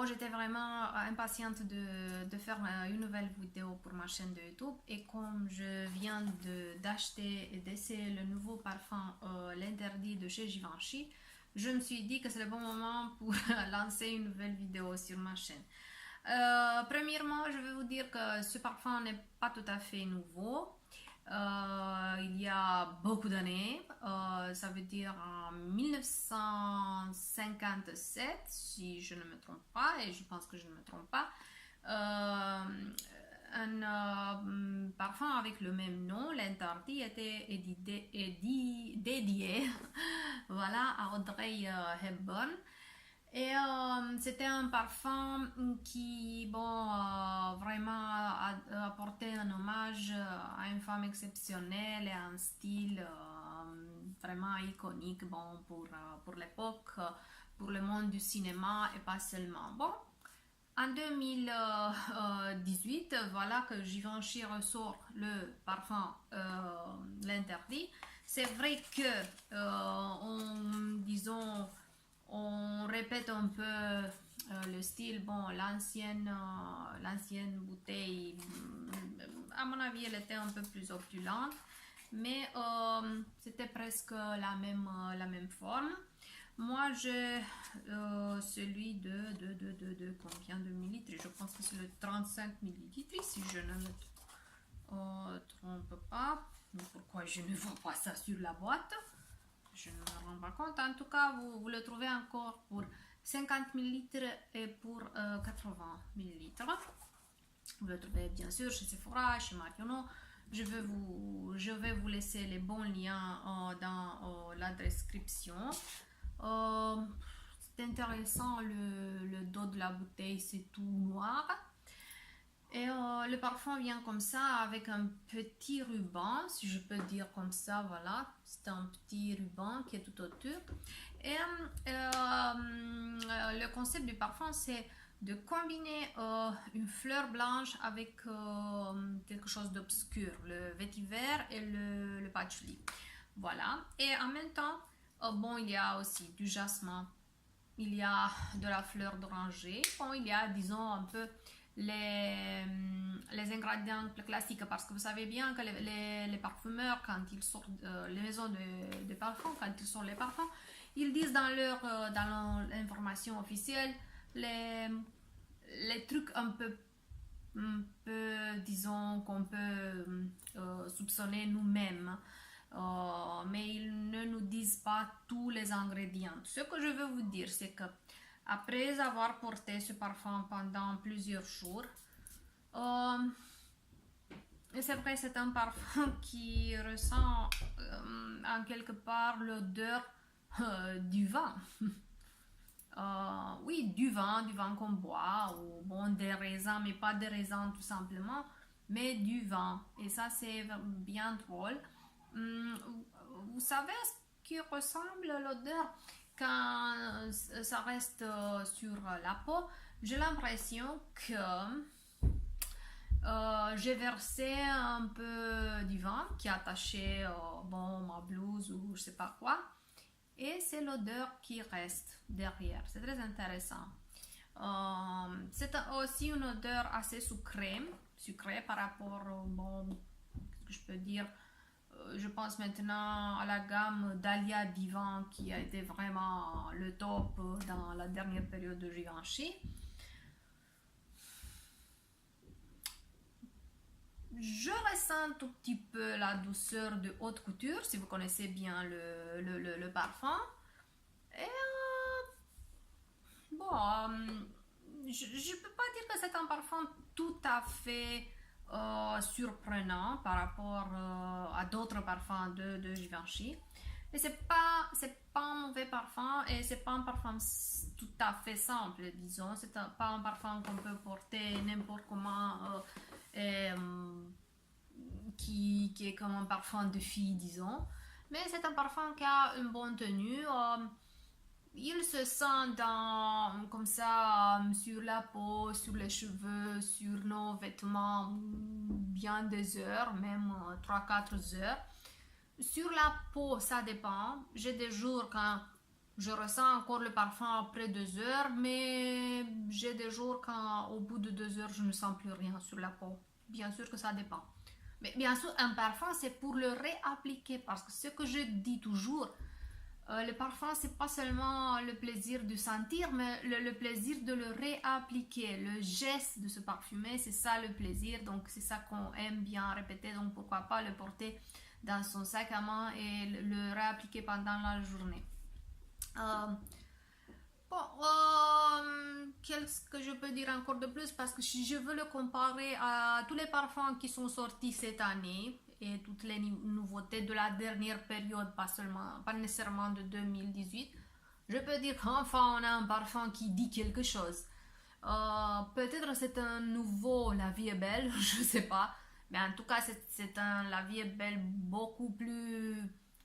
Bon, j'étais vraiment impatiente de faire une nouvelle vidéo pour ma chaîne de YouTube et comme je viens d'acheter et d'essayer le nouveau parfum, l'interdit de chez Givenchy, je me suis dit que c'est le bon moment pour lancer une nouvelle vidéo sur ma chaîne. Premièrement, je vais vous dire que ce parfum n'est pas tout à fait nouveau. Il y a beaucoup d'années, ça veut dire en 1957, si je ne me trompe pas, et je pense que je ne me trompe pas, un parfum avec le même nom, l'interdit, était dédié voilà, à Audrey Hepburn. Et c'était un parfum qui, bon, vraiment apportait un hommage à une femme exceptionnelle et à un style vraiment iconique, bon, pour l'époque, pour le monde du cinéma et pas seulement. Bon, en 2018, voilà que Givenchy ressort le parfum l'interdit. C'est vrai que, disons, on répète un peu le style. Bon, l'ancienne bouteille, à mon avis, elle était un peu plus opulente, mais c'était presque la même forme. Moi, j'ai celui de combien de millilitres? Je pense que c'est le 35 millilitres, si je ne me trompe pas. Mais pourquoi je ne vois pas ça sur la boîte? Je ne me rends pas compte. En tout cas, vous le trouvez encore pour 50 millilitres et pour 80 millilitres. Vous le trouvez bien sûr chez Sephora, chez Marionneau. Je vais vous laisser les bons liens dans la description. C'est intéressant, le dos de la bouteille, c'est tout noir. Et le parfum vient comme ça avec un petit ruban, si je peux dire comme ça, voilà. C'est un petit ruban qui est tout autour. Et le concept du parfum, c'est de combiner une fleur blanche avec quelque chose d'obscur, le vétiver et le patchouli. Voilà. Et en même temps, bon, il y a aussi du jasmin, il y a de la fleur d'oranger, bon, il y a, disons, un peu les ingrédients plus classiques, parce que vous savez bien que les parfumeurs, quand ils sortent, les maisons de parfums, quand ils sortent les parfums, ils disent dans l'information officielle les trucs un peu, disons, qu'on peut soupçonner nous-mêmes. Mais ils ne nous disent pas tous les ingrédients. Ce que je veux vous dire, c'est que après avoir porté ce parfum pendant plusieurs jours, et c'est vrai, c'est un parfum qui ressent en quelque part l'odeur du vin. Oui, du vin qu'on boit, ou bon, des raisins, mais pas des raisins tout simplement, mais du vin. Et ça, c'est bien drôle. Vous savez à ce qui ressemble l'odeur quand ça reste sur la peau? J'ai l'impression que j'ai versé un peu du vin qui est attaché bon, ma blouse ou je sais pas quoi, et c'est l'odeur qui reste derrière. C'est très intéressant. C'est aussi une odeur assez sucrée par rapport au, bon, ce que je peux dire, je pense maintenant à la gamme Dahlia Divan qui a été vraiment le top dans la dernière période de Givenchy. Je ressens un tout petit peu la douceur de haute couture, si vous connaissez bien le parfum. Et bon, je ne peux pas dire que c'est un parfum tout à fait surprenant par rapport à d'autres parfums de Givenchy. Mais c'est pas un mauvais parfum et c'est pas un parfum tout à fait simple, disons. C'est pas un parfum qu'on peut porter n'importe comment, qui est comme un parfum de fille, disons. Mais c'est un parfum qui a une bonne tenue. Il se sent comme ça sur la peau, sur les cheveux, sur nos vêtements, bien des heures, même 3-4 heures. Sur la peau, ça dépend. J'ai des jours quand je ressens encore le parfum après 2 heures, mais j'ai des jours quand au bout de 2 heures, je ne sens plus rien sur la peau. Bien sûr que ça dépend. Mais bien sûr, un parfum, c'est pour le réappliquer, parce que ce que je dis toujours, le parfum, c'est pas seulement le plaisir de sentir, mais le plaisir de le réappliquer. Le geste de se parfumer, c'est ça le plaisir. Donc, c'est ça qu'on aime bien répéter. Donc, pourquoi pas le porter dans son sac à main et le réappliquer pendant la journée. Qu'est-ce que je peux dire encore de plus? Parce que si je veux le comparer à tous les parfums qui sont sortis cette année et toutes les nouveautés de la dernière période, pas nécessairement de 2018, je peux dire qu'enfin on a un parfum qui dit quelque chose. Peut-être c'est un nouveau La Vie est belle, je sais pas, mais en tout cas c'est un La Vie est belle beaucoup plus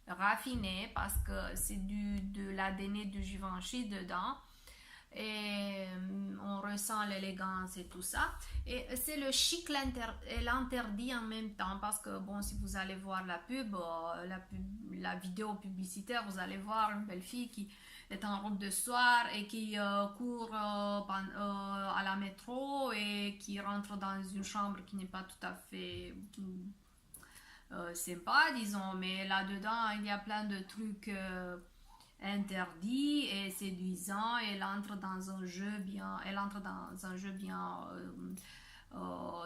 raffiné parce que c'est de l'ADN de Givenchy dedans et on ressent l'élégance et tout ça, et c'est le chic et l'interdit en même temps, parce que bon, si vous allez voir la vidéo publicitaire, vous allez voir une belle fille qui est en robe de soir et qui court à la métro et qui rentre dans une chambre qui n'est pas tout à fait sympa, disons, mais là-dedans il y a plein de trucs interdits et séduisants, et elle entre dans un jeu bien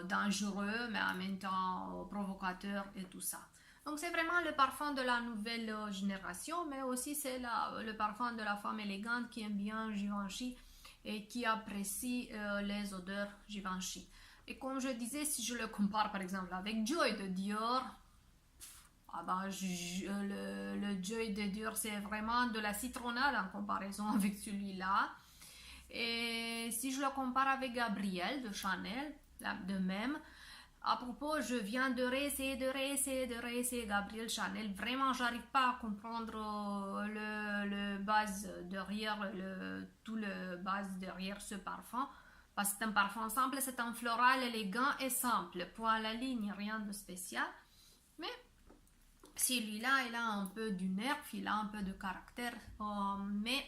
dangereux, mais en même temps provocateur et tout ça. Donc c'est vraiment le parfum de la nouvelle génération, mais aussi c'est le parfum de la femme élégante qui aime bien Givenchy et qui apprécie les odeurs Givenchy. Et comme je disais, si je le compare par exemple avec Joy de Dior, le Joy de Dior, c'est vraiment de la citronnade en comparaison avec celui-là. Et si je le compare avec Gabrielle de Chanel, de même, à propos, je viens de réessayer Gabrielle Chanel. Vraiment, j'arrive pas à comprendre le base derrière, tout le base derrière ce parfum. Parce que c'est un parfum simple, c'est un floral élégant et simple. Point à la ligne, rien de spécial. Mais celui-là, il a un peu du nerf, il a un peu de caractère, mais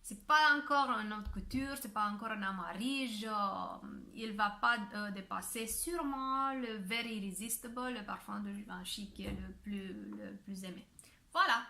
c'est pas encore une haute couture, c'est pas encore un amarige, il va pas dépasser sûrement le Very Irresistible, le parfum de Givenchy qui est le plus aimé. Voilà.